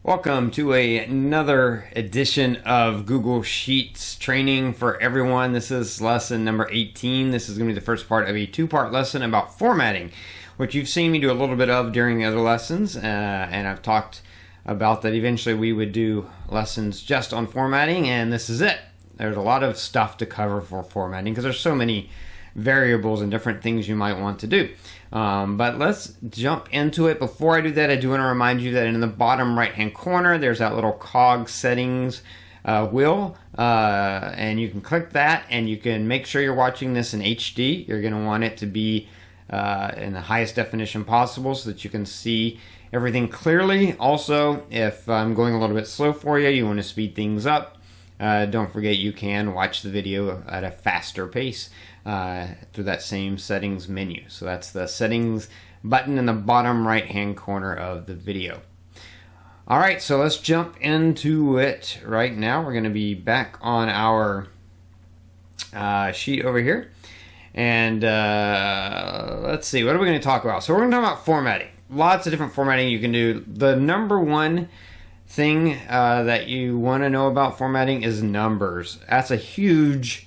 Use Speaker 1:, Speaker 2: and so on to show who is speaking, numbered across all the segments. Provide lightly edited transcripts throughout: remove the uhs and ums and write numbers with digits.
Speaker 1: Welcome to another edition of Google Sheets training for everyone. This is lesson number 18. This is going to be the first part of a two-part lesson about formatting, which you've seen me do a little bit of during the other lessons, and I've talked about that eventually we would do lessons just on formatting, and this is it. There's a lot of stuff to cover for formatting because there's so many variables and different things you might want to do. But let's jump into it. Before I do that, I do want to remind you that in the bottom right hand corner there's that little cog settings wheel, and you can click that and you can make sure you're watching this in HD. You're going to want it to be in the highest definition possible so that you can see everything clearly. Also, if I'm going a little bit slow for you, you want to speed things up, don't forget you can watch the video at a faster pace through that same settings menu. So that's the settings button in the bottom right hand corner of the video. Alright, so let's jump into it right now. We're going to be back on our sheet over here. And let's see, what are we going to talk about? So we're going to talk about formatting. Lots of different formatting you can do. The number one thing that you want to know about formatting is numbers. That's a huge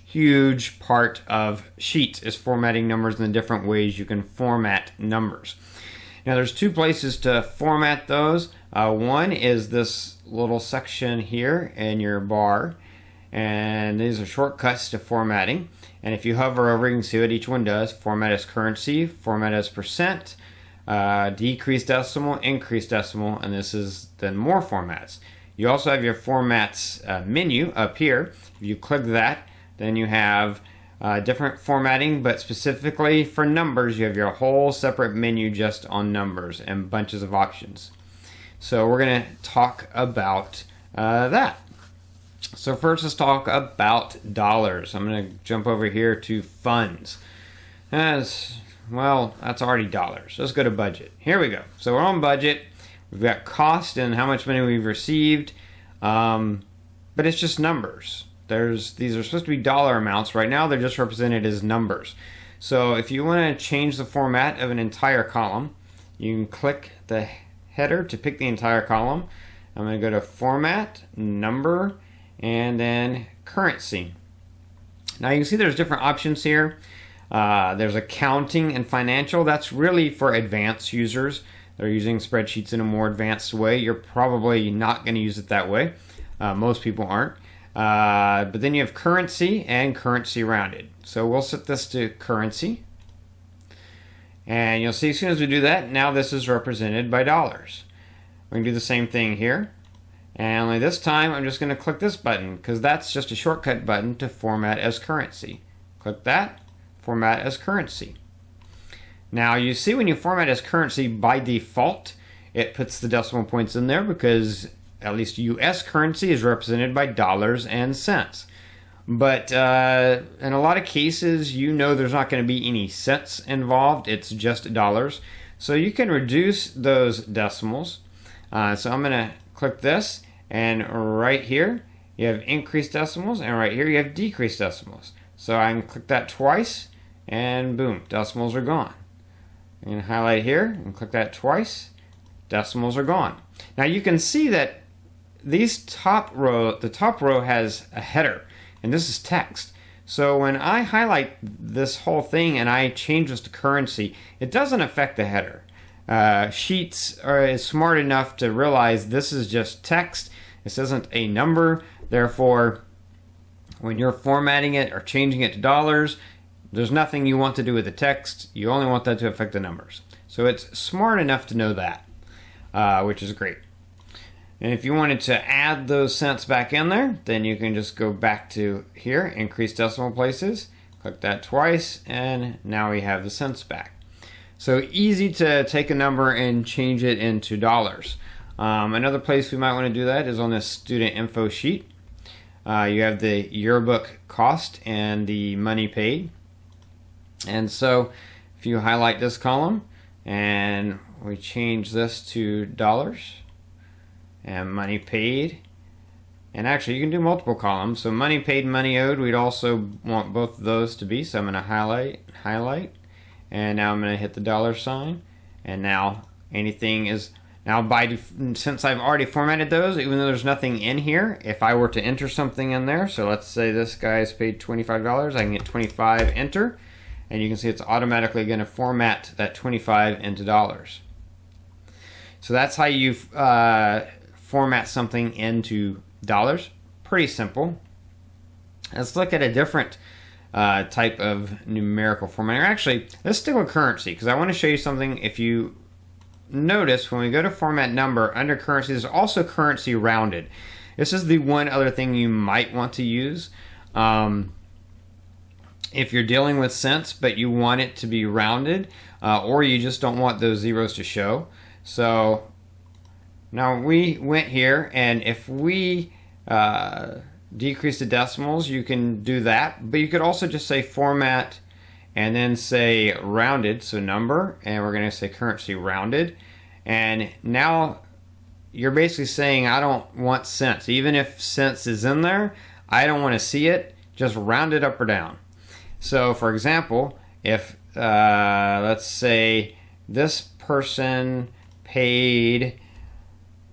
Speaker 1: part of Sheets, is formatting numbers and the different ways you can format numbers. Now there's two places to format those. One is this little section here in your bar, and these are shortcuts to formatting. And if you hover over, you can see what each one does. Format as currency, format as percent, decrease decimal, increase decimal, and this is then more formats. You also have your formats menu up here. If you click that, then you have different formatting, but specifically for numbers, you have your whole separate menu just on numbers and bunches of options. So we're going to talk about that. So first, let's talk about dollars. I'm going to jump over here to funds. Well, that's already dollars. Let's go to budget. Here we go. So we're on budget. We've got cost and how much money we've received, but it's just numbers. These are supposed to be dollar amounts. Right now, they're just represented as numbers. So if you want to change the format of an entire column, you can click the header to pick the entire column. I'm going to go to Format, Number, and then Currency. Now you can see there's different options here. There's accounting and financial. That's really for advanced users. They're using spreadsheets in a more advanced way. You're probably not going to use it that way. Most people aren't. But then you have currency and currency rounded. So we'll set this to currency. And you'll see as soon as we do that, now this is represented by dollars. We can do the same thing here. And only this time I'm just going to click this button because that's just a shortcut button to format as currency. Click that. Format as currency. Now you see when you format as currency, by default it puts the decimal points in there because at least US currency is represented by dollars and cents. But in a lot of cases, you know there's not going to be any cents involved. It's just dollars. So you can reduce those decimals. So I'm going to click this, and right here you have increased decimals, and right here you have decreased decimals. So I can click that twice, and boom, decimals are gone. I'm going to highlight here and click that twice. Decimals are gone. Now you can see that the top row has a header, and this is text. So when I highlight this whole thing and I change this to currency, it doesn't affect the header. Sheets is smart enough to realize this is just text. This isn't a number. Therefore, when you're formatting it or changing it to dollars, there's nothing you want to do with the text. You only want that to affect the numbers. So it's smart enough to know that, which is great. And if you wanted to add those cents back in there, then you can just go back to here, increase decimal places, click that twice, and now we have the cents back. So easy to take a number and change it into dollars. Another place we might want to do that is on this student info sheet. You have the yearbook cost and the money paid. And so if you highlight this column and we change this to dollars and money paid, and actually you can do multiple columns. So money paid, money owed, we'd also want both of those to be. So I'm going to highlight, and now I'm going to hit the dollar sign, and now anything is Now, since I've already formatted those, even though there's nothing in here, if I were to enter something in there, so let's say this guy's paid $25, I can hit 25, enter, and you can see it's automatically going to format that 25 into dollars. So that's how you format something into dollars. Pretty simple. Let's look at a different type of numerical formatting. Actually, let's stick with currency, because I want to show you something. If you notice, when we go to format number, under currency, there's also currency rounded. This is the one other thing you might want to use. If you're dealing with cents, but you want it to be rounded, or you just don't want those zeros to show. So now we went here, and if we decrease the decimals, you can do that, but you could also just say format and then say rounded, so number, and we're going to say currency rounded. And now you're basically saying I don't want cents. Even if cents is in there, I don't want to see it. Just round it up or down. So for example, if let's say this person paid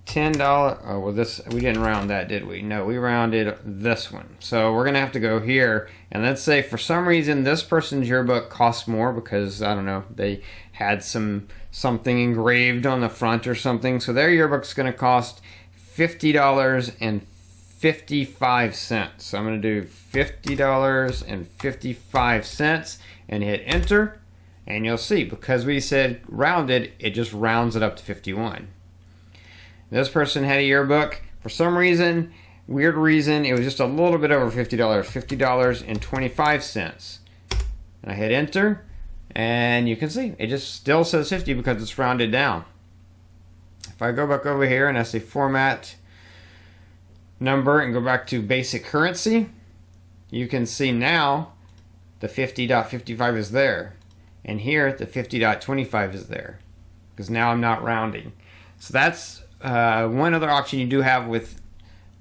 Speaker 1: $10. Oh, well, this, we didn't round that, did we? No, we rounded this one. So we're gonna have to go here, and let's say for some reason this person's yearbook costs more because, I don't know, they had something engraved on the front or something. So their yearbook's gonna cost $50.55. So I'm gonna do $50.55 and hit enter, and you'll see, because we said rounded, it just rounds it up to 51. This person had a yearbook. For some reason, weird reason, it was just a little bit over $50, $50.25. And I hit enter, and you can see, it just still says 50 because it's rounded down. If I go back over here and I say format number and go back to basic currency, you can see now the 50.55 is there. And here, the 50.25 is there. Because now I'm not rounding. So that's one other option you do have with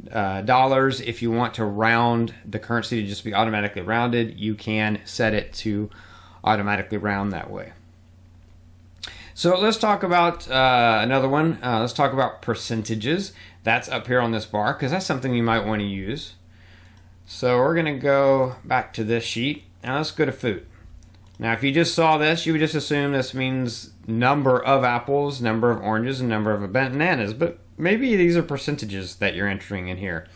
Speaker 1: dollars. If you want to round the currency to just be automatically rounded, you can set it to automatically round that way. So let's talk about another one. Let's talk about percentages. That's up here on this bar because that's something you might want to use. So we're going to go back to this sheet. Now let's go to food. Now if you just saw this, you would just assume this means number of apples, number of oranges, and number of bananas. But maybe these are percentages that you're entering in here.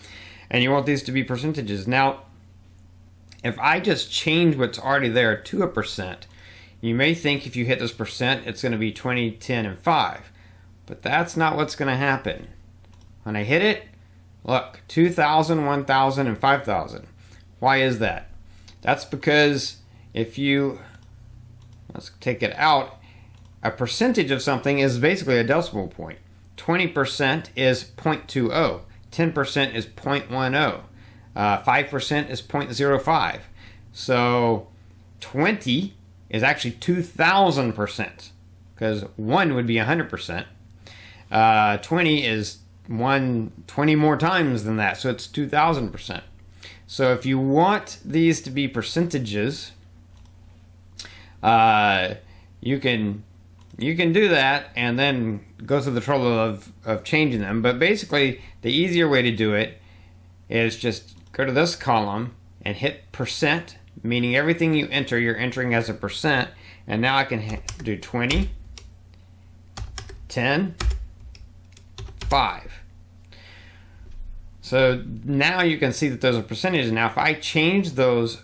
Speaker 1: And you want these to be percentages. Now, if I just change what's already there to a percent, you may think if you hit this percent, it's going to be 20, 10, and 5. But that's not what's going to happen. When I hit it, look, 2,000, 1,000, and 5,000. Why is that? That's because if you, let's take it out, a percentage of something is basically a decimal point. 20% is 0.20. 10% is 0.10. 5% is 0.05. So 20 is actually 2,000%, because 1 would be 100%. 20 is 20 more times than that, so it's 2,000%. So if you want these to be percentages, you can do that and then go through the trouble of changing them. But basically, the easier way to do it is just go to this column and hit percent, meaning everything you enter, you're entering as a percent. And now I can do 20, 10, 5. So now you can see that those are percentages. Now if I change those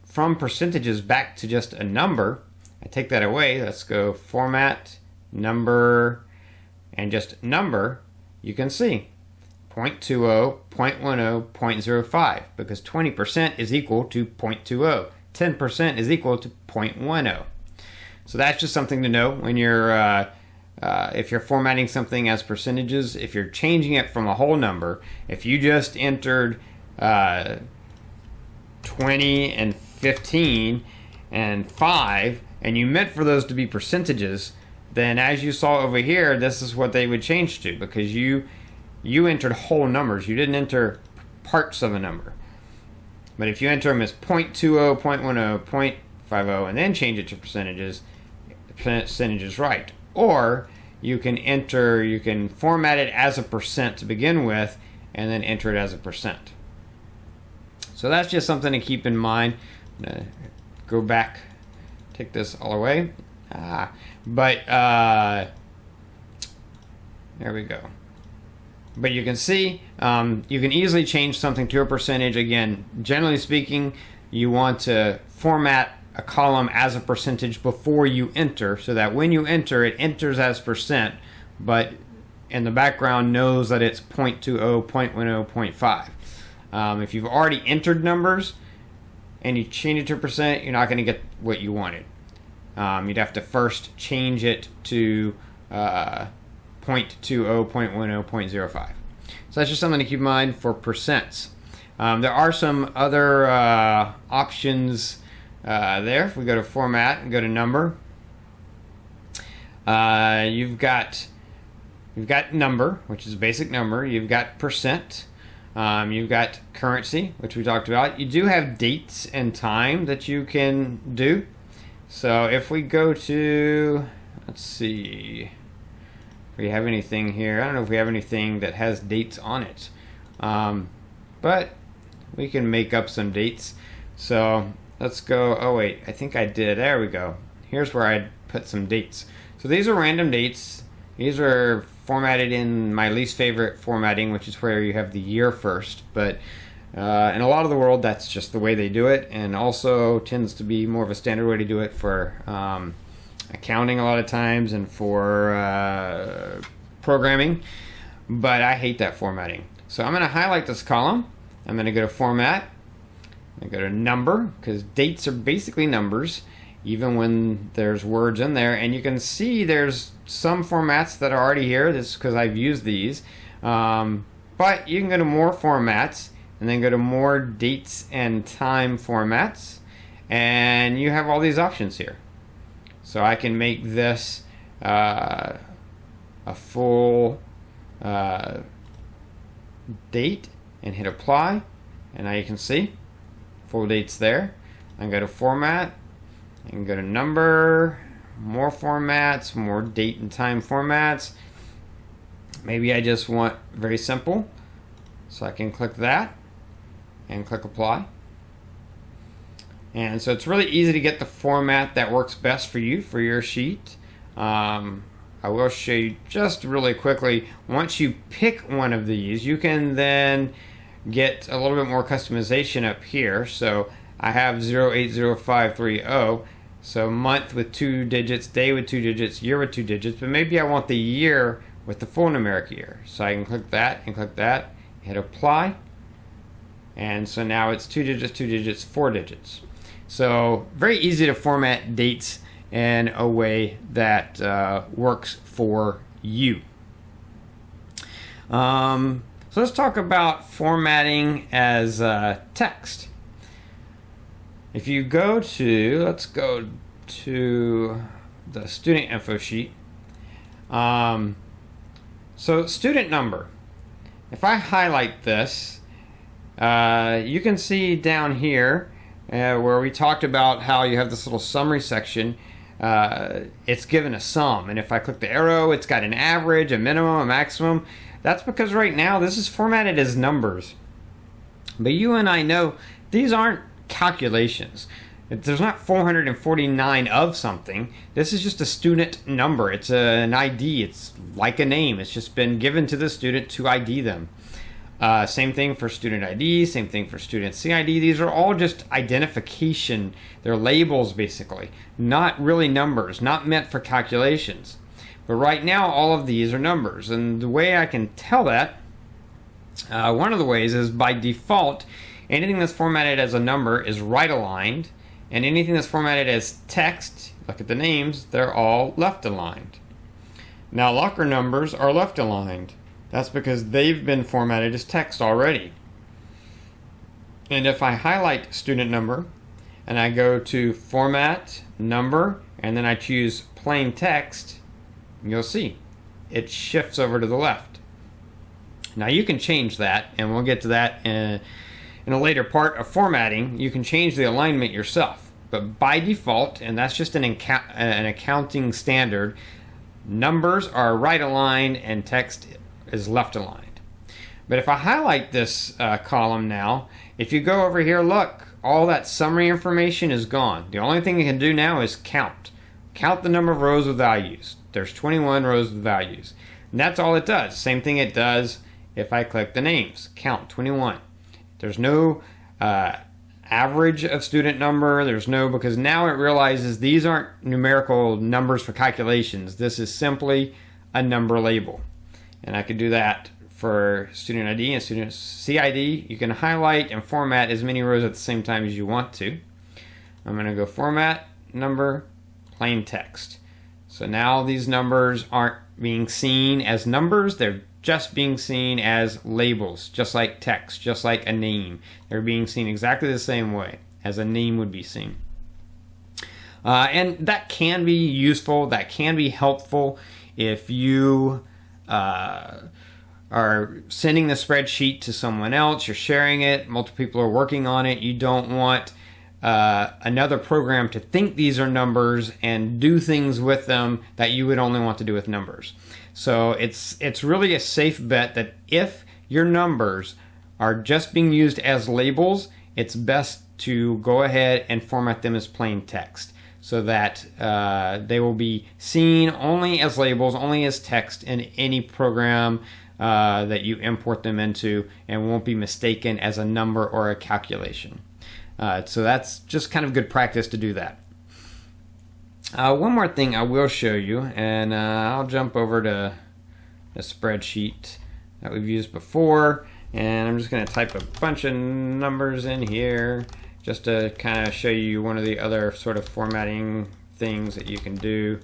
Speaker 1: from percentages back to just a number, I take that away. Let's go format, number, and just number. You can see 0.20, 0.10, 0.05, because 20% is equal to 0.20. 10% is equal to 0.10. So that's just something to know when you're if you're formatting something as percentages. If you're changing it from a whole number, if you just entered 20 and 15 and 5, and you meant for those to be percentages, then as you saw over here, this is what they would change to, because you entered whole numbers. You didn't enter parts of a number. But if you enter them as 0.20, 0.10, 0.50, and then change it to percentages, the percentage is right. Or you can format it as a percent to begin with, and then enter it as a percent. So that's just something to keep in mind. I'm gonna go back, take this all away. There we go. But you can see, you can easily change something to a percentage. Again, generally speaking, you want to format a column as a percentage before you enter, so that when you enter, it enters as percent, but in the background knows that it's 0.20, 0.10, 0.5. If you've already entered numbers and you change it to a percent, you're not going to get what you wanted. You'd have to first change it to 0.20, 0.10, 0.05. So that's just something to keep in mind for percents. There are some other options there. If we go to format and go to number, you've got number, which is a basic number. You've got percent. You've got currency, which we talked about. You do have dates and time that you can do. So if we go to, let's see, if we have anything here. I don't know if we have anything that has dates on it. But we can make up some dates. So let's go, oh wait, I think I did. There we go. Here's where I put some dates. So these are random dates. These are formatted in my least favorite formatting, which is where you have the year first. But in a lot of the world, that's just the way they do it, and also tends to be more of a standard way to do it for accounting a lot of times and for programming. But I hate that formatting. So I'm going to highlight this column. I'm going to go to format. I'm going to go to number, because dates are basically numbers, even when there's words in there. And you can see there's some formats that are already here. This is because I've used these. But you can go to more formats, and then go to more dates and time formats, and you have all these options here. So I can make this a full date and hit apply, and now you can see full dates there. I can go to format, I can go to number, more formats, more date and time formats. Maybe I just want very simple, so I can click that and click apply. And so it's really easy to get the format that works best for you for your sheet. I will show you just really quickly. Once you pick one of these, you can then get a little bit more customization up here. So I have 080530, so month with 2 digits, day with 2 digits, year with 2 digits, but maybe I want the year with the full numeric year. So I can click that and click that, hit apply, and so now it's 2 digits, 2 digits, 4 digits. So very easy to format dates in a way that works for you. So let's talk about formatting as text. If you go to, let's go to the student info sheet. So student number. If I highlight this, you can see down here where we talked about how you have this little summary section. It's given a sum, and if I click the arrow, it's got an average, a minimum, a maximum. That's because right now this is formatted as numbers. But you and I know these aren't calculations. There's not 449 of something. This is just a student number. It's an ID. It's like a name. It's just been given to the student to ID them. Same thing for student ID, same thing for student CID. These are all just identification. They're labels, basically. Not really numbers, not meant for calculations. But right now, all of these are numbers. And the way I can tell that, one of the ways is by default, anything that's formatted as a number is right aligned. And anything that's formatted as text, look at the names, they're all left aligned. Now, locker numbers are left aligned. That's because they've been formatted as text already. And if I highlight student number and I go to format, number, and then I choose plain text, you'll see it shifts over to the left. Now you can change that, and we'll get to that in a later part of formatting. You can change the alignment yourself. But by default, and that's just an accounting standard, numbers are right aligned and text is left aligned. But if I highlight this column now, if you go over here, look, all that summary information is gone. The only thing you can do now is count. Count the number of rows with values. There's 21 rows with values. And that's all it does. Same thing it does if I click the names. Count 21. There's no average of student number. There's no, because now it realizes these aren't numerical numbers for calculations. This is simply a number label. And I could do that for student ID and student CID. You can highlight and format as many rows at the same time as you want to. I'm going to go format, number, plain text. So now these numbers aren't being seen as numbers. They're just being seen as labels, just like text, just like a name. They're being seen exactly the same way as a name would be seen. And that can be useful. That can be helpful if you are sending the spreadsheet to someone else, you're sharing it, multiple people are working on it, you don't want another program to think these are numbers and do things with them that you would only want to do with numbers. So it's really a safe bet that if your numbers are just being used as labels, it's best to go ahead and format them as plain text so that they will be seen only as labels, only as text in any program that you import them into, and won't be mistaken as a number or a calculation. So that's just kind of good practice to do that. One more thing I will show you, and I'll jump over to a spreadsheet that we've used before, and I'm just going to type a bunch of numbers in here just to kind of show you one of the other sort of formatting things that you can do.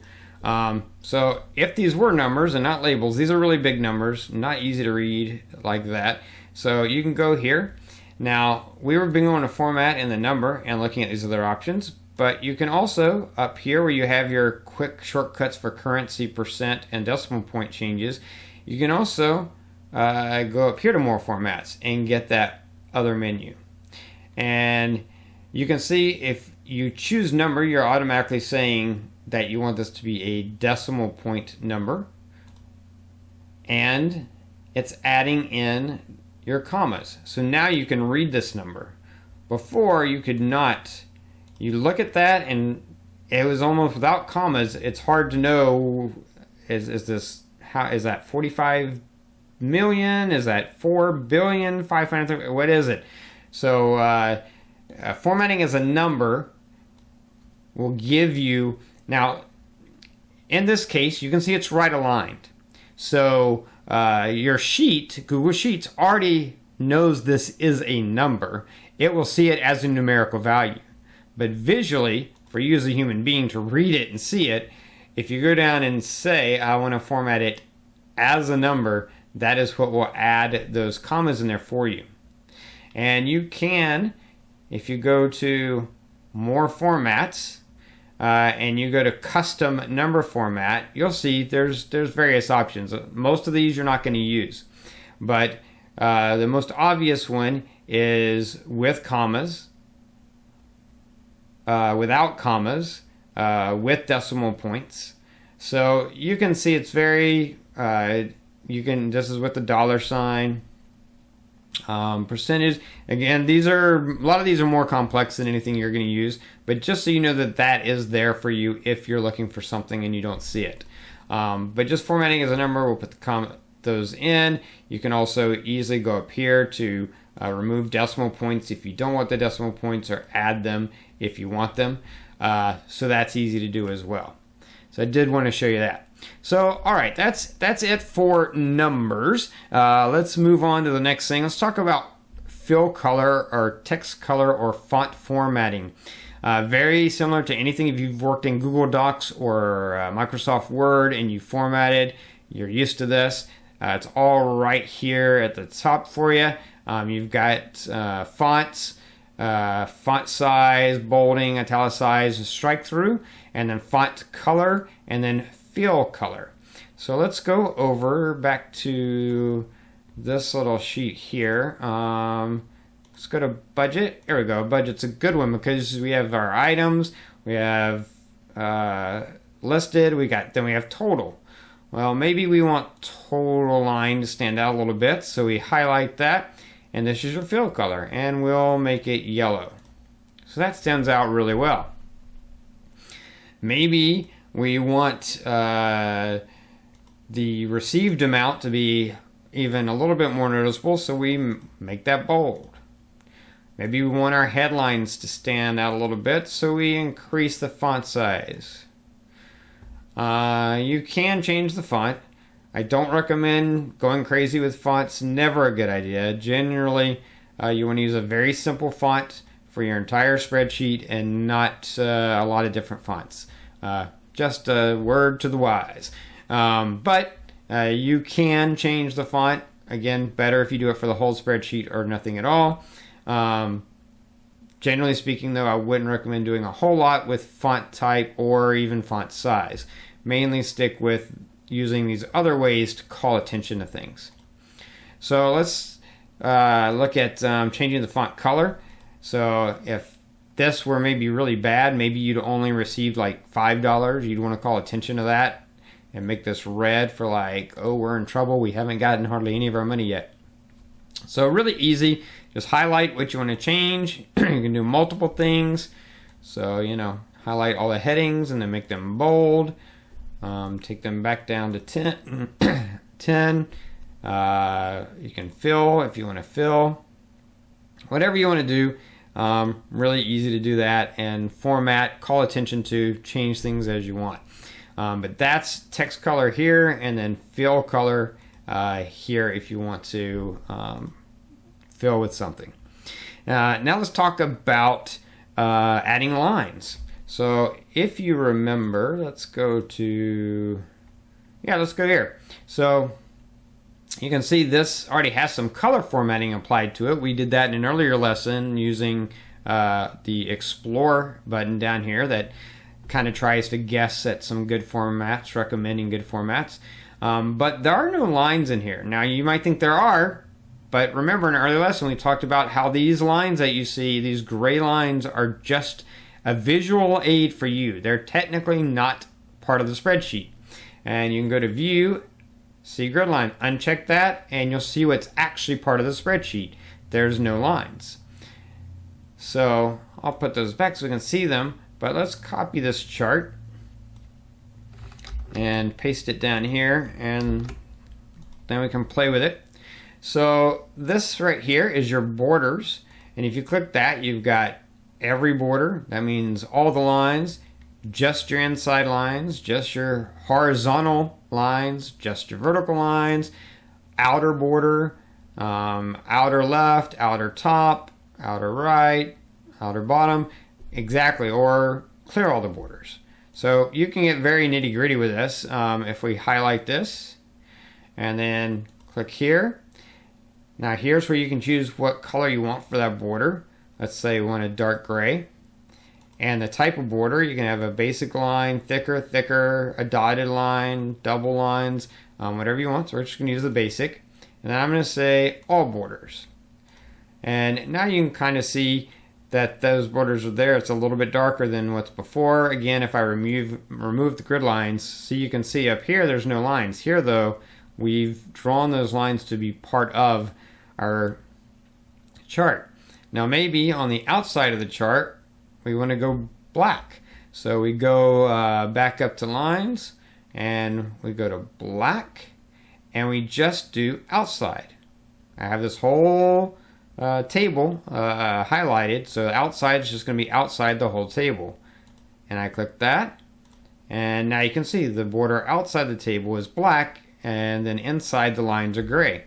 Speaker 1: So if these were numbers and not labels, these are really big numbers, not easy to read like that. So you can go here. Now, we were being able to format in the number and looking at these other options, but you can also, up here where you have your quick shortcuts for currency, percent, and decimal point changes, you can also go up here to more formats and get that other menu. And you can see if you choose number, you're automatically saying that you want this to be a decimal point number, and it's adding in your commas. So now you can read this number. Before you could not. You look at that and it was almost without commas. It's hard to know, is this, how is that 45 million? Is that 4 billion 500? What is it? So formatting as a number will give you, now in this case you can see it's right aligned. So your sheet, Google Sheets, already knows this is a number. It will see it as a numerical value. But visually, for you as a human being to read it and see it, if you go down and say, I want to format it as a number, that is what will add those commas in there for you. And you can, if you go to more formats, and you go to custom number format, you'll see there's various options. Most of these you're not going to use, but the most obvious one is with commas, without commas, with decimal points. So you can see it's very, this is with the dollar sign, percentage. Again, a lot of these are more complex than anything you're going to use, but just so you know that that is there for you if you're looking for something and you don't see it. But just formatting as a number, we'll put those in. You can also easily go up here to remove decimal points if you don't want the decimal points, or add them if you want them. So that's easy to do as well. So I did want to show you that. So, all right, that's it for numbers. Let's move on to the next thing. Let's talk about fill color or text color or font formatting. Very similar to anything if you've worked in Google Docs or Microsoft Word and you formatted, you're used to this. It's all right here at the top for you. You've got fonts, font size, bolding, italicize, strike through, and then font color, and then fill color. So let's go over back to this little sheet here. Let's go to budget. Here we go. Budget's a good one because we have our items, we have listed, then we have total. Well, maybe we want total line to stand out a little bit, so we highlight that, and this is your fill color, and we'll make it yellow. So that stands out really well. Maybe we want the received amount to be even a little bit more noticeable, so we make that bold. Maybe we want our headlines to stand out a little bit, so we increase the font size. You can change the font. I don't recommend going crazy with fonts. Never a good idea. Generally, you want to use a very simple font for your entire spreadsheet and not a lot of different fonts. Just a word to the wise. But you can change the font. Again, better if you do it for the whole spreadsheet or nothing at all. Generally speaking, though, I wouldn't recommend doing a whole lot with font type or even font size. Mainly stick with using these other ways to call attention to things. So let's look at changing the font color. So if this were maybe really bad, maybe you'd only received like $5. You'd want to call attention to that and make this red for like, oh, we're in trouble. We haven't gotten hardly any of our money yet. So really easy. Just highlight what you want to change. You can do multiple things. So, highlight all the headings and then make them bold. Take them back down to 10. 10. You can fill if you want to fill. Whatever you want to do. Really easy to do that. And format, call attention to, change things as you want. But that's text color here, and then fill color here if you want to fill with something. Now let's talk about adding lines. So if you remember, let's go here. So you can see this already has some color formatting applied to it. We did that in an earlier lesson using the Explore button down here that kind of tries to guess at some good formats, recommending good formats. But there are no lines in here. Now you might think there are, but remember in an earlier lesson we talked about how these lines that you see, these gray lines, are just a visual aid for you. They're technically not part of the spreadsheet. And you can go to View, see Grid Line, uncheck that, and you'll see what's actually part of the spreadsheet. There's no lines. So I'll put those back so we can see them, but let's copy this chart and paste it down here, and then we can play with it. So this right here is your borders, and if you click that, you've got every border. That means all the lines, just your inside lines, just your horizontal lines, just your vertical lines, outer border, outer left, outer top, outer right, outer bottom, exactly, or clear all the borders. So you can get very nitty gritty with this. If we highlight this and then click here, now here's where you can choose what color you want for that border. Let's say we want a dark gray. And the type of border, you can have a basic line, thicker, a dotted line, double lines, whatever you want. So we're just going to use the basic. And then I'm going to say all borders. And now you can kind of see that those borders are there. It's a little bit darker than what's before. Again, if I remove the grid lines, so you can see up here there's no lines. Here though, we've drawn those lines to be part of our chart. Now maybe on the outside of the chart, we want to go black. So we go back up to lines, and we go to black, and we just do outside. I have this whole table highlighted, so outside is just going to be outside the whole table. And I click that, and now you can see the border outside the table is black, and then inside the lines are gray.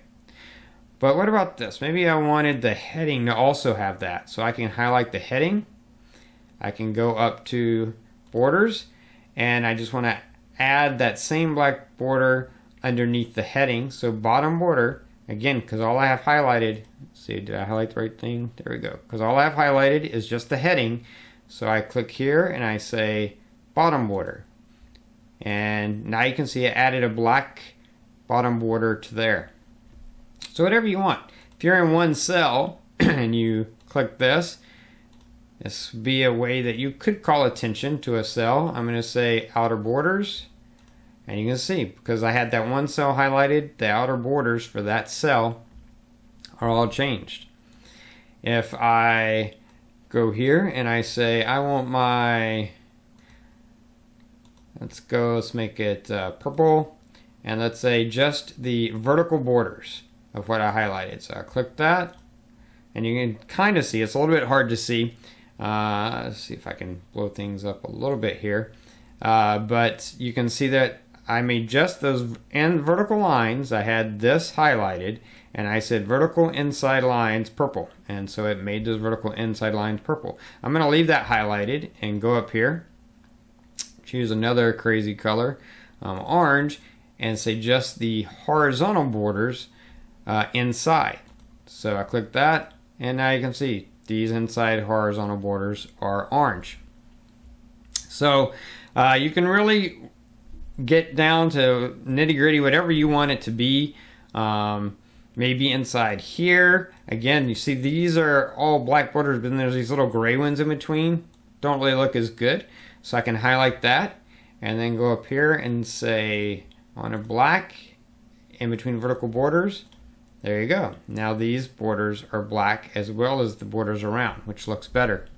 Speaker 1: But what about this? Maybe I wanted the heading to also have that. So I can highlight the heading. I can go up to borders, and I just want to add that same black border underneath the heading. So bottom border, again, because all I have highlighted, let's see, did I highlight the right thing? There we go. Because all I have highlighted is just the heading. So I click here and I say bottom border. And now you can see it added a black bottom border to there. So whatever you want. If you're in one cell and you click this would be a way that you could call attention to a cell. I'm going to say outer borders, And you can see, because I had that one cell highlighted, the outer borders for that cell are all changed. If I go here and I say I want my, let's make it purple, and let's say just the vertical borders of what I highlighted. So I click that, and you can kind of see, it's a little bit hard to see. Let's see if I can blow things up a little bit here. But you can see that I made just those end vertical lines. I had this highlighted, and I said vertical inside lines purple, and so it made those vertical inside lines purple. I'm going to leave that highlighted and go up here, choose another crazy color, orange, and say just the horizontal borders inside. So I click that, and now you can see these inside horizontal borders are orange. So you can really get down to nitty-gritty, whatever you want it to be. Maybe inside here, again, you see these are all black borders, but then there's these little gray ones in between. Don't really look as good. So I can highlight that and then go up here and say on a black in between vertical borders. There you go. Now these borders are black as well as the borders around, which looks better.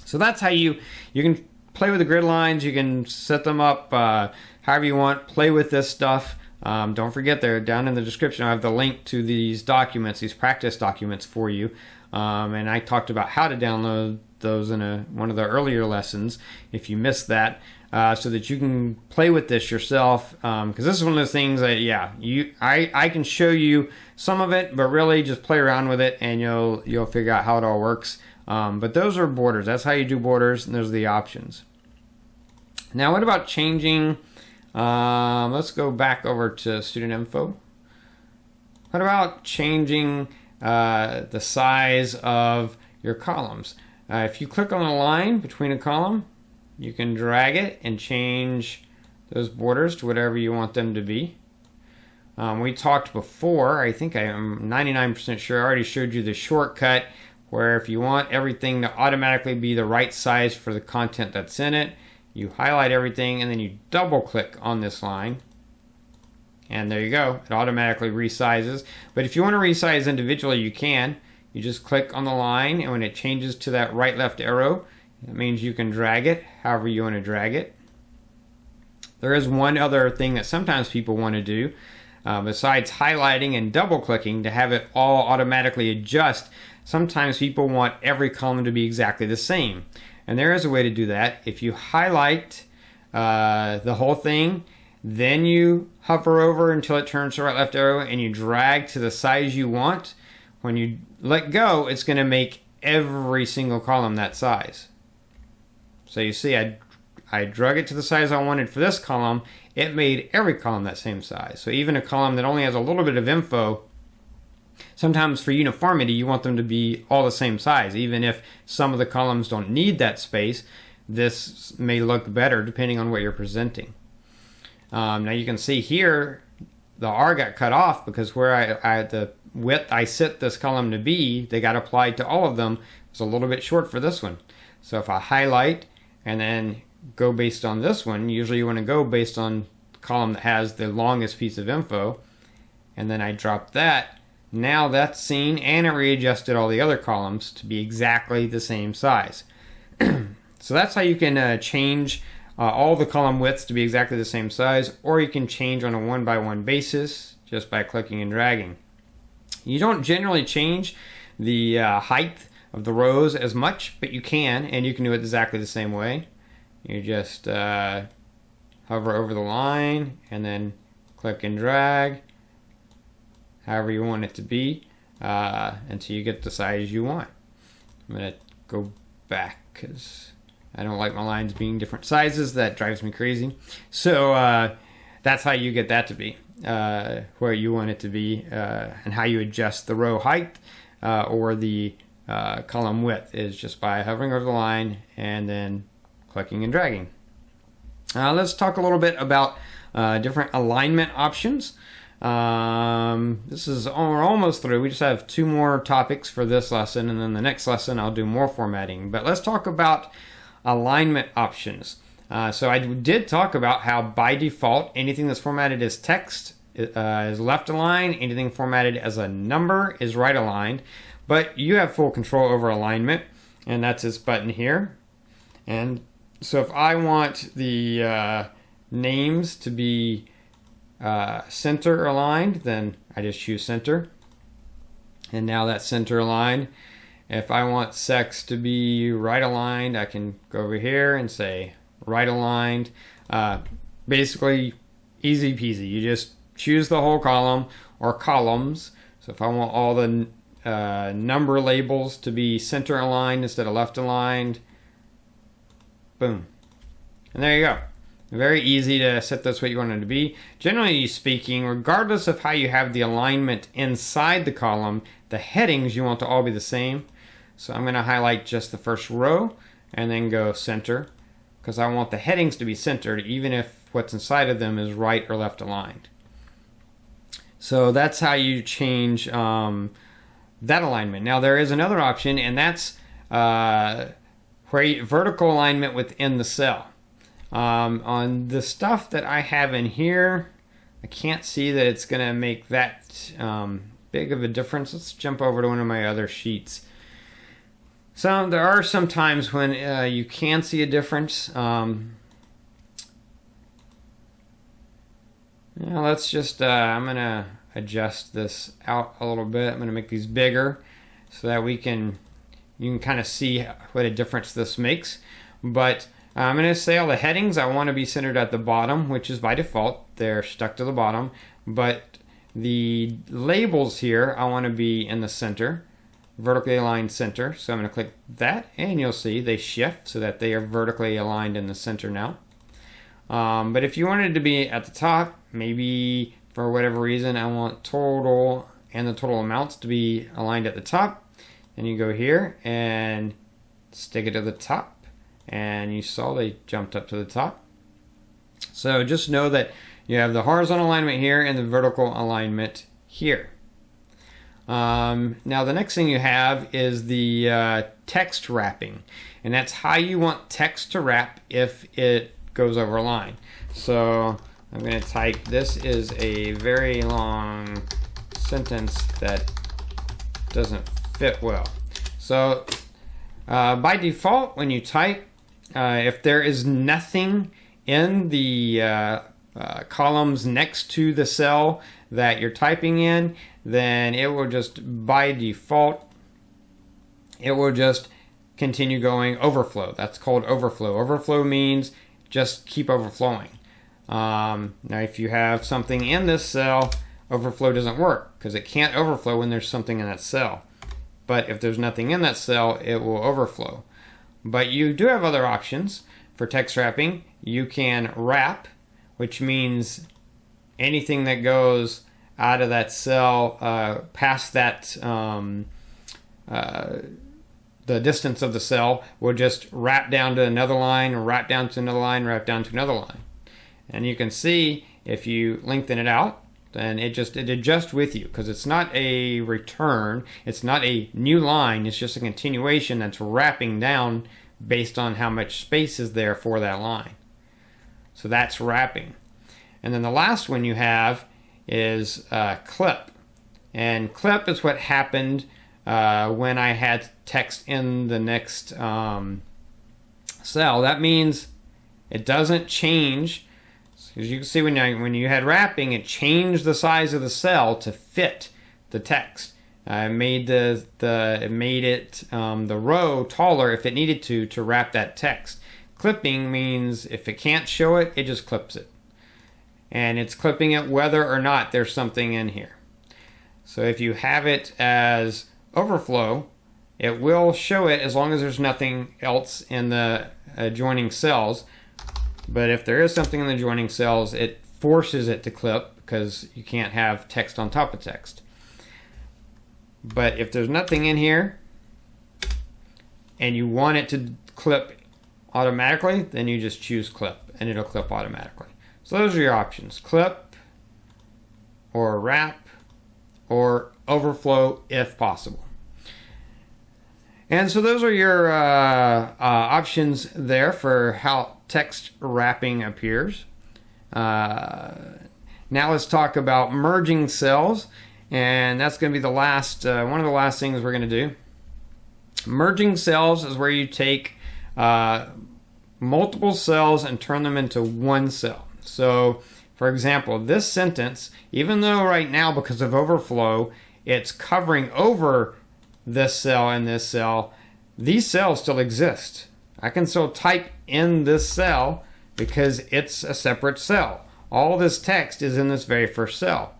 Speaker 1: So that's how you can play with the grid lines. You can set them up however you want. Play with this stuff. Don't forget, there down in the description I have the link to these documents, these practice documents for you. And I talked about how to download those in one of the earlier lessons if you missed that, so that you can play with this yourself. Because this is one of those things that, I can show you some of it, but really just play around with it and you'll figure out how it all works. But those are borders. That's how you do borders, and those are the options. Now, what about changing? Let's go back over to student info. What about changing the size of your columns? If you click on a line between a column, you can drag it and change those borders to whatever you want them to be. We talked before, I think I am 99% sure, I already showed you the shortcut where if you want everything to automatically be the right size for the content that's in it, you highlight everything and then you double click on this line, and there you go, it automatically resizes. But if you want to resize individually, you can. You just click on the line, and when it changes to that right left arrow, that means you can drag it however you want to drag it. There is one other thing that sometimes people want to do, besides highlighting and double clicking to have it all automatically adjust. Sometimes people want every column to be exactly the same. And there is a way to do that. If you highlight the whole thing, then you hover over until it turns to the right left arrow and you drag to the size you want. When you let go, it's going to make every single column that size. So you see, I drug it to the size I wanted for this column. It made every column that same size. So even a column that only has a little bit of info, sometimes for uniformity, you want them to be all the same size. Even if some of the columns don't need that space, this may look better depending on what you're presenting. Now you can see here, the R got cut off because where the width I set this column to be, they got applied to all of them. It's a little bit short for this one. So if I highlight and then go based on this one, usually you want to go based on the column that has the longest piece of info, and then I drop that. Now that's seen, and it readjusted all the other columns to be exactly the same size. So that's how you can change all the column widths to be exactly the same size, or you can change on a one-by-one basis just by clicking and dragging. You don't generally change the height of the rows as much, but you can, and you can do it exactly the same way. You just hover over the line and then click and drag however you want it to be until you get the size you want. I'm going to go back because I don't like my lines being different sizes. That drives me crazy. So that's how you get that to be where you want it to be, and how you adjust the row height or the column width is just by hovering over the line and then clicking and dragging. Let's talk a little bit about different alignment options. We're almost through. We just have 2 more topics for this lesson, and then the next lesson I'll do more formatting. But let's talk about alignment options. So I did talk about how by default anything that's formatted as text is left aligned, anything formatted as a number is right aligned, but you have full control over alignment, and that's this button here. And so if I want the names to be center aligned, then I just choose center, and now that's center aligned. If I want sex to be right aligned, I can go over here and say right aligned. Basically easy peasy. You just choose the whole column or columns. So if I want all the number labels to be center aligned instead of left aligned, boom. And there you go. Very easy to set this what you want it to be. Generally speaking, regardless of how you have the alignment inside the column, the headings you want to all be the same. So I'm going to highlight just the first row and then go center, because I want the headings to be centered even if what's inside of them is right or left aligned. So that's how you change that alignment. Now there is another option, and that's vertical alignment within the cell. On the stuff that I have in here, I can't see that it's going to make that big of a difference. Let's jump over to one of my other sheets. So there are some times when you can see a difference. Now let's just, I'm going to adjust this out a little bit. I'm going to make these bigger so that you can kind of see what a difference this makes. But I'm going to say all the headings I want to be centered at the bottom, which is by default. They're stuck to the bottom. But the labels here, I want to be in the center, vertically aligned center. So I'm going to click that, and you'll see they shift so that they are vertically aligned in the center now. But if you wanted to be at the top, maybe for whatever reason I want total and the total amounts to be aligned at the top, and you go here and stick it to the top, and you saw they jumped up to the top. So just know that you have the horizontal alignment here and the vertical alignment here. Now the next thing you have is the text wrapping, and that's how you want text to wrap if it goes over a line. So I'm going to type, "This is a very long sentence that doesn't fit well." So by default, when you type, if there is nothing in the columns next to the cell that you're typing in, then it will just, by default, it will just continue going overflow. That's called overflow. Overflow means just keep overflowing. Now if you have something in this cell, overflow doesn't work because it can't overflow when there's something in that cell. But if there's nothing in that cell, it will overflow. But you do have other options for text wrapping. You can wrap, which means anything that goes out of that cell past that the distance of the cell will just wrap down to another line, wrap down to another line, wrap down to another line. And you can see if you lengthen it out, then it adjusts with you, because it's not a return, it's not a new line, it's just a continuation that's wrapping down based on how much space is there for that line. So that's wrapping. And then the last one you have is clip. And clip is what happened when I had text in the next cell. That means it doesn't change. As you can see, when you had wrapping, it changed the size of the cell to fit the text. It made the row taller if it needed to wrap that text. Clipping means if it can't show it, it just clips it. And it's clipping it whether or not there's something in here. So if you have it as overflow, it will show it as long as there's nothing else in the adjoining cells. But if there is something in the adjoining cells, it forces it to clip because you can't have text on top of text. But if there's nothing in here and you want it to clip automatically, then you just choose clip and it'll clip automatically. So those are your options: clip or wrap or overflow if possible. And so those are your options there for how text wrapping appears. Now let's talk about merging cells, and that's going to be the last one of the last things we're going to do. Merging cells is where you take multiple cells and turn them into one cell. So, for example, this sentence, even though right now because of overflow, it's covering over this cell and this cell, these cells still exist. I can still type in this cell because it's a separate cell. All this text is in this very first cell.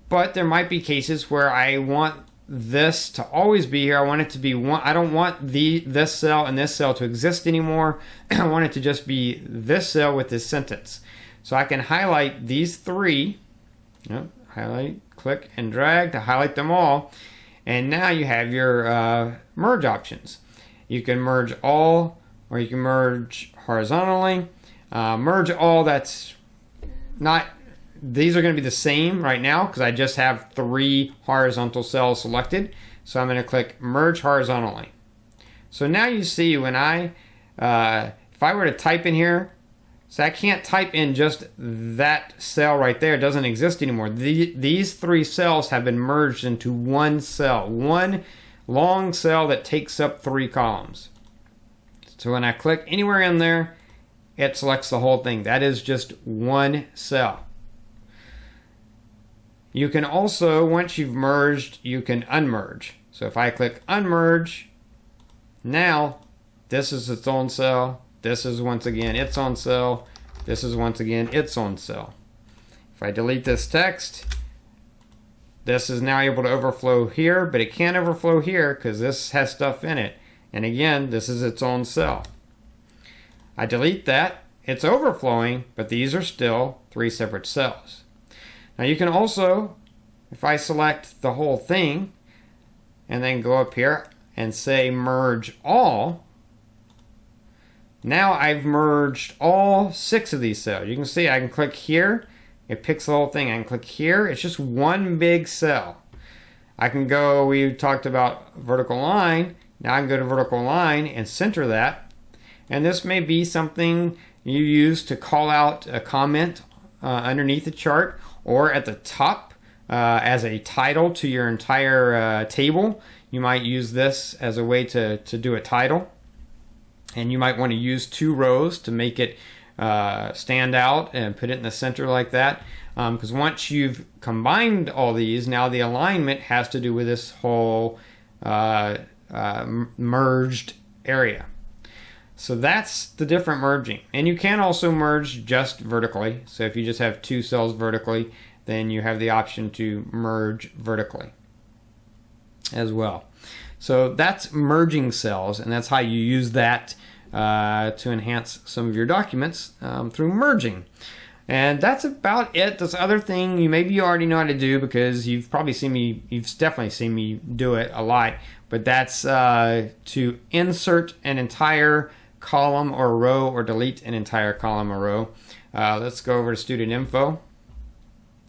Speaker 1: But there might be cases where I want this to always be here. I want it to be one. I don't want this cell and this cell to exist anymore. I want it to just be this cell with this sentence. So I can highlight these three. Highlight, click, and drag to highlight them all. And now you have your merge options. You can merge all, or you can merge horizontally. Merge all, that's not, these are going to be the same right now because I just have 3 horizontal cells selected. So I'm going to click merge horizontally. So now you see when if I were to type in here, so I can't type in just that cell right there. It doesn't exist anymore. These 3 cells have been merged into one cell, one long cell that takes up 3 columns. So when I click anywhere in there, it selects the whole thing. That is just one cell. You can also, once you've merged, you can unmerge. So if I click unmerge, now this is its own cell. This is once again its own cell. This is once again its own cell. If I delete this text, this is now able to overflow here, but it can't overflow here because this has stuff in it. And again, this is its own cell. I delete that, it's overflowing, but these are still 3 separate cells. Now you can also, if I select the whole thing and then go up here and say merge all, now I've merged all 6 of these cells. You can see I can click here, it picks the whole thing. I can click here, it's just one big cell. I can go, we talked about vertical line, now I can go to vertical line and center that. And this may be something you use to call out a comment underneath the chart or at the top as a title to your entire table. You might use this as a way to do a title. And you might want to use 2 rows to make it stand out and put it in the center like that. Because once you've combined all these, now the alignment has to do with this whole merged area. So that's the different merging. And you can also merge just vertically. So if you just have 2 cells vertically, then you have the option to merge vertically as well. So that's merging cells, and that's how you use that to enhance some of your documents through merging. And that's about it. This other thing you already know how to do because you've definitely seen me do it a lot, but that's to insert an entire column or row or delete an entire column or row. Let's go over to student info.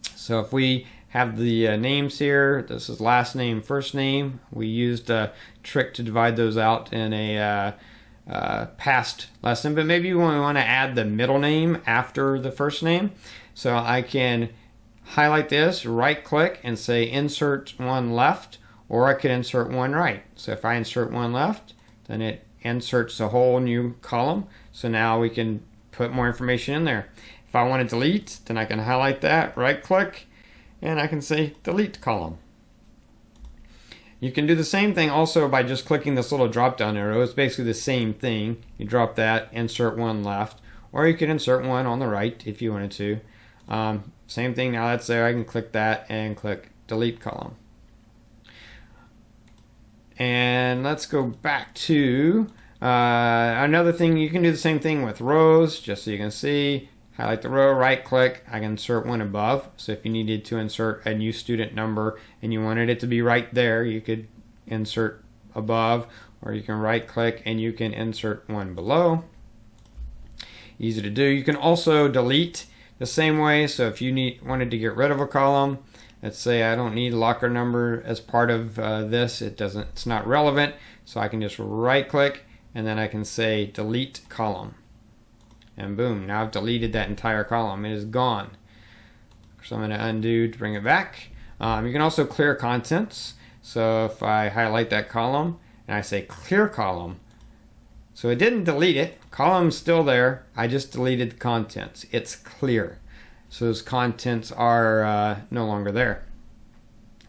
Speaker 1: So if we have the names here, this is last name, first name. We used a trick to divide those out in a past lesson, but maybe we want to add the middle name after the first name. So I can highlight this, right click and say insert one left, or I could insert one right. So if I insert one left, then it inserts a whole new column. So now we can put more information in there. If I want to delete, then I can highlight that, right click, and I can say delete column. You can do the same thing also by just clicking this little drop down arrow. It's basically the same thing. You drop that, insert one left, or you can insert one on the right if you wanted to. Same thing, now that's there, I can click that and click delete column. And let's go back to another thing. You can do the same thing with rows, just so you can see. Highlight the row, right click, I can insert one above. So if you needed to insert a new student number and you wanted it to be right there, you could insert above, or you can right click and you can insert one below. Easy to do. You can also delete the same way. So if you wanted to get rid of a column, Let's say I don't need locker number as part of this. It's not relevant. So I can just right click and then I can say delete column. And boom, now I've deleted that entire column. It is gone. So I'm going to undo to bring it back. You can also clear contents. So if I highlight that column and I say clear column, so it didn't delete it. Column's still there. I just deleted the contents. It's clear. So those contents are no longer there,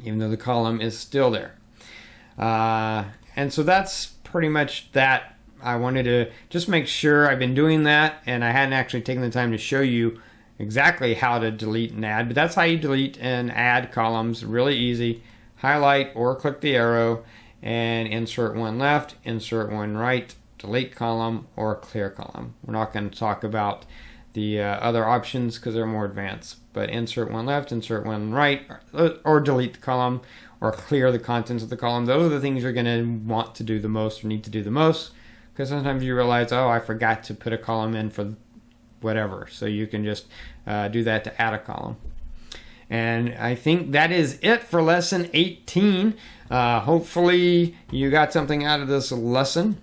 Speaker 1: even though the column is still there. And so that's pretty much that. I wanted to just make sure I've been doing that, and I hadn't actually taken the time to show you exactly how to delete and add, but that's how you delete and add columns. Really easy. Highlight or click the arrow and insert one left, insert one right, delete column or clear column. We're not going to talk about the other options because they're more advanced, but insert one left, insert one right, or delete the column or clear the contents of the column. Those are the things you're going to want to do the most or need to do the most, because sometimes you realize, oh, I forgot to put a column in for whatever. So you can just do that to add a column. And I think that is it for lesson 18. Hopefully you got something out of this lesson.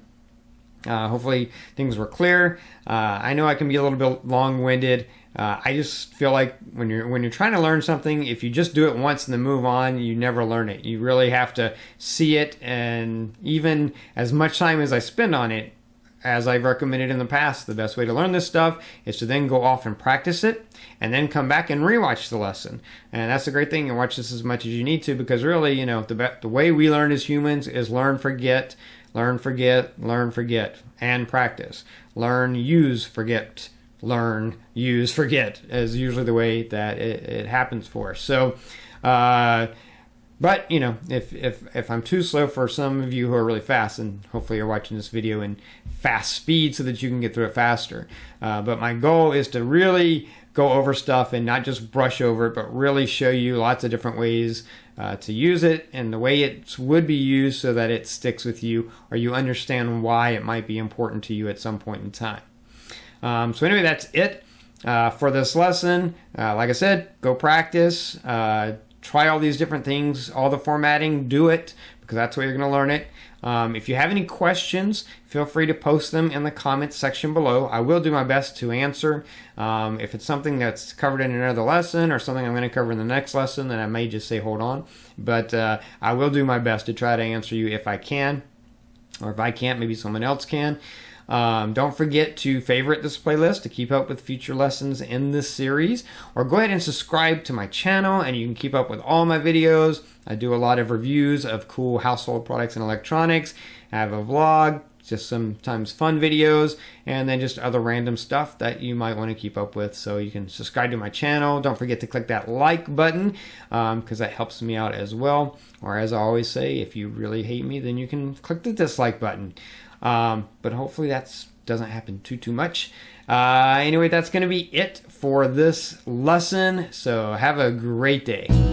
Speaker 1: Hopefully things were clear. I know I can be a little bit long-winded. I just feel like when you're trying to learn something, if you just do it once and then move on, you never learn it. You really have to see it, and even as much time as I spend on it, as I've recommended in the past, the best way to learn this stuff is to then go off and practice it and then come back and rewatch the lesson. And that's the great thing. You watch this as much as you need to, because really, the way we learn as humans is learn, forget, learn, forget, learn, forget, and practice. Learn, use, forget. Learn, use, forget is usually the way that it happens for us. So, but if I'm too slow for some of you who are really fast, and hopefully you're watching this video in fast speed so that you can get through it faster. But my goal is to really go over stuff and not just brush over it, but really show you lots of different ways to use it and the way it would be used so that it sticks with you, or you understand why it might be important to you at some point in time. So anyway, that's it for this lesson. Like I said, go practice. Try all these different things, all the formatting, do it, because that's the way you're going to learn it. If you have any questions, feel free to post them in the comments section below. I will do my best to answer. If it's something that's covered in another lesson or something I'm going to cover in the next lesson, then I may just say hold on. But I will do my best to try to answer you if I can. Or if I can't, maybe someone else can. Don't forget to favorite this playlist to keep up with future lessons in this series, or go ahead and subscribe to my channel and you can keep up with all my videos. I do a lot of reviews of cool household products and electronics. I have a vlog, just sometimes fun videos, and then just other random stuff that you might want to keep up with. So you can subscribe to my channel. Don't forget to click that like button because that helps me out as well. Or as I always say, if you really hate me, then you can click the dislike button. But hopefully that doesn't happen too much. Anyway, that's going to be it for this lesson. So have a great day.